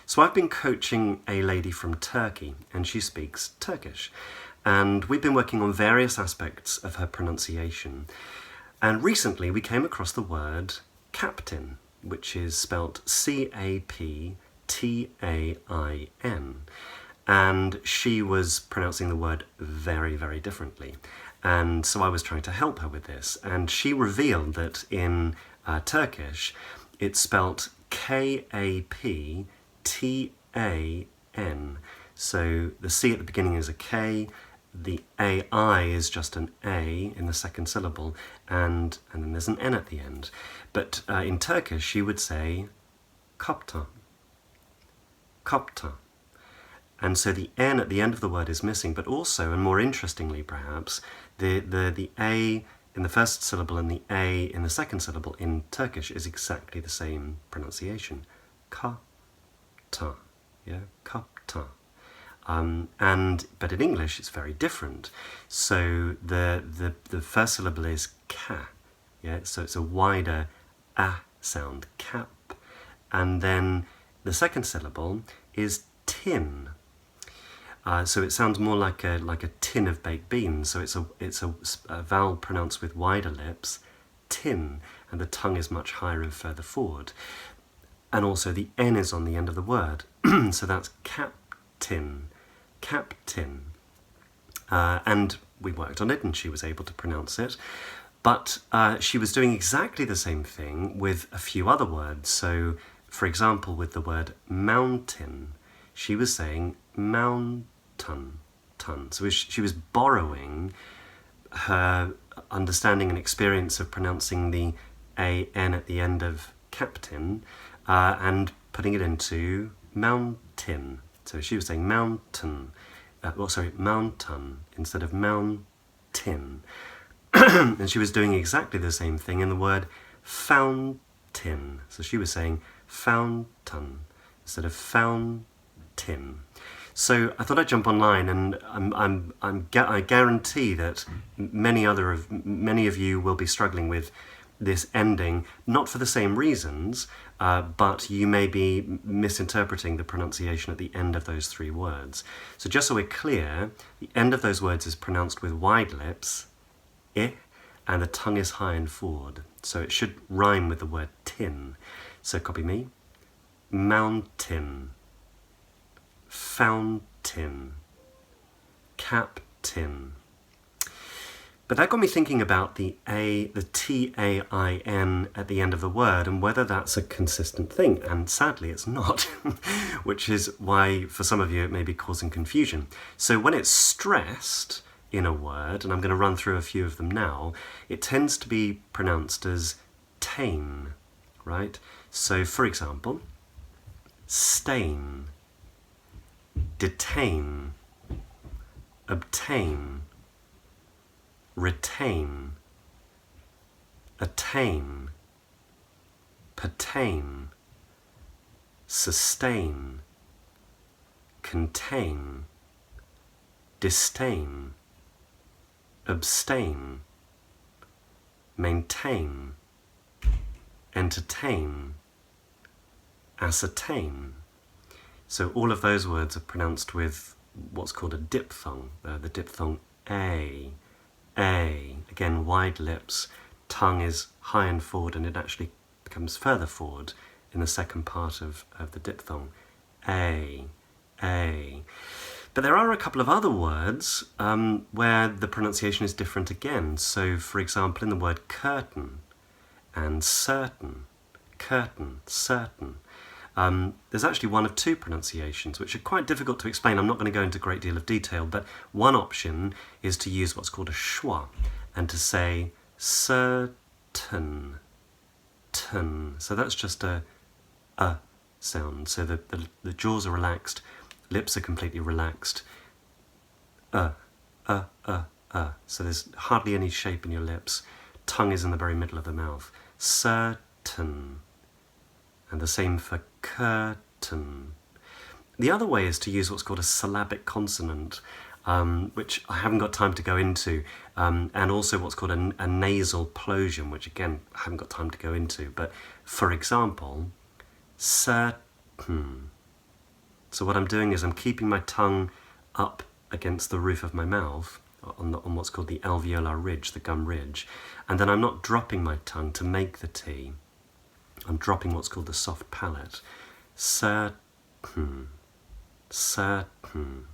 So I've been coaching a lady from Turkey, and she speaks Turkish. And we've been working on various aspects of her pronunciation. And recently we came across the word captain, which is spelt C-A-P-T-A-I-N. And she was pronouncing the word very, very differently. And so I was trying to help her with this. And she revealed that in Turkish, it's spelt K-A-P-T-A-N. So the C at the beginning is a K, the A-I is just an A in the second syllable, and then there's an N at the end. But in Turkish, she would say kaptan, kaptan. And so the N at the end of the word is missing, but also, and more interestingly perhaps, the A in the first syllable and the A in the second syllable in Turkish is exactly the same pronunciation. Kaptan, yeah, kaptan. But in English it's very different. So the first syllable is ka, yeah, so it's a wider a sound, cap, and then the second syllable is tin. So it sounds more like a tin of baked beans. So it's a vowel pronounced with wider lips, tin, and the tongue is much higher and further forward. And also the N is on the end of the word, so that's captain, captain. And we worked on it, and she was able to pronounce it. But she was doing exactly the same thing with a few other words. So, for example, with the word mountain, she was saying mountain, ton. So she was borrowing her understanding and experience of pronouncing the A-N at the end of captain and putting it into mountain. So she was saying mountain, mountain instead of mountain. And she was doing exactly the same thing in the word fountain. So she was saying fountain instead of fountain. So I thought I'd jump online, and I guarantee that many of you will be struggling with this ending, not for the same reasons, but you may be misinterpreting the pronunciation at the end of those three words. So just so we're clear, the end of those words is pronounced with wide lips, I, and the tongue is high and forward. So it should rhyme with the word tin. So copy me. Mountain, fountain, captain. But that got me thinking about the T-A-I-N at the end of the word and whether that's a consistent thing. And sadly, it's not, which is why for some of you it may be causing confusion. So when it's stressed in a word, and I'm going to run through a few of them now, it tends to be pronounced as Tain, right? So for example, stain, detain, obtain, retain, attain, pertain, sustain, contain, disdain, abstain, maintain, entertain, ascertain. So all of those words are pronounced with what's called a diphthong, the diphthong A. Again, wide lips, tongue is high and forward, and it actually becomes further forward in the second part of the diphthong. A. But there are a couple of other words where the pronunciation is different again. So, for example, in the word curtain and certain, curtain, certain, there's actually one of two pronunciations, which are quite difficult to explain. I'm not going to go into a great deal of detail, but one option is to use what's called a schwa and to say certain, ton. So that's just a sound. So the jaws are relaxed, lips are completely relaxed. So there's hardly any shape in your lips. Tongue is in the very middle of the mouth. Certain. And the same for curtain. The other way is to use what's called a syllabic consonant, which I haven't got time to go into, and also what's called a nasal plosion, which again, I haven't got time to go into. But for example, certain, So what I'm doing is I'm keeping my tongue up against the roof of my mouth on what's called the alveolar ridge, the gum ridge, and then I'm not dropping my tongue to make the T. I'm dropping what's called the soft palate. Certain, certain,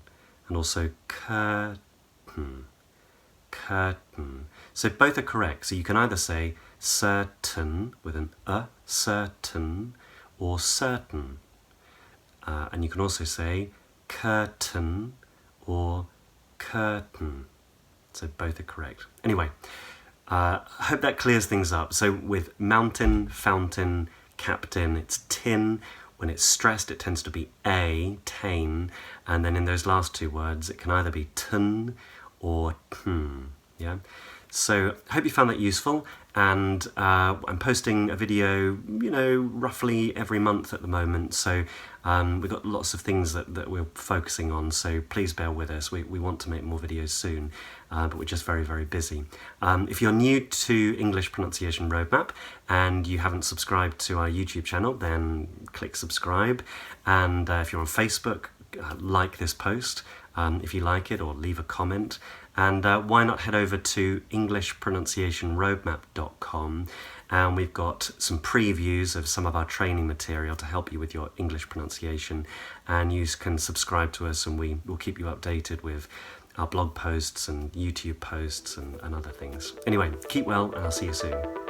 and also curtain, curtain. So both are correct. So you can either say certain with an certain, or certain. And you can also say curtain or curtain. So both are correct. Anyway, I hope that clears things up. So with mountain, fountain, captain, it's tin. When it's stressed, it tends to be a, tain. And then in those last two words, it can either be tun or tn. Yeah. So I hope you found that useful, and I'm posting a video, roughly every month at the moment, so we've got lots of things that we're focusing on, so please bear with us. We want to make more videos soon, but we're just very, very busy. If you're new to English Pronunciation Roadmap and you haven't subscribed to our YouTube channel, then click subscribe, and if you're on Facebook, like this post if you like it, or leave a comment. And why not head over to EnglishPronunciationRoadmap.com, and we've got some previews of some of our training material to help you with your English pronunciation, and you can subscribe to us and we will keep you updated with our blog posts and YouTube posts and other things. Anyway, keep well and I'll see you soon.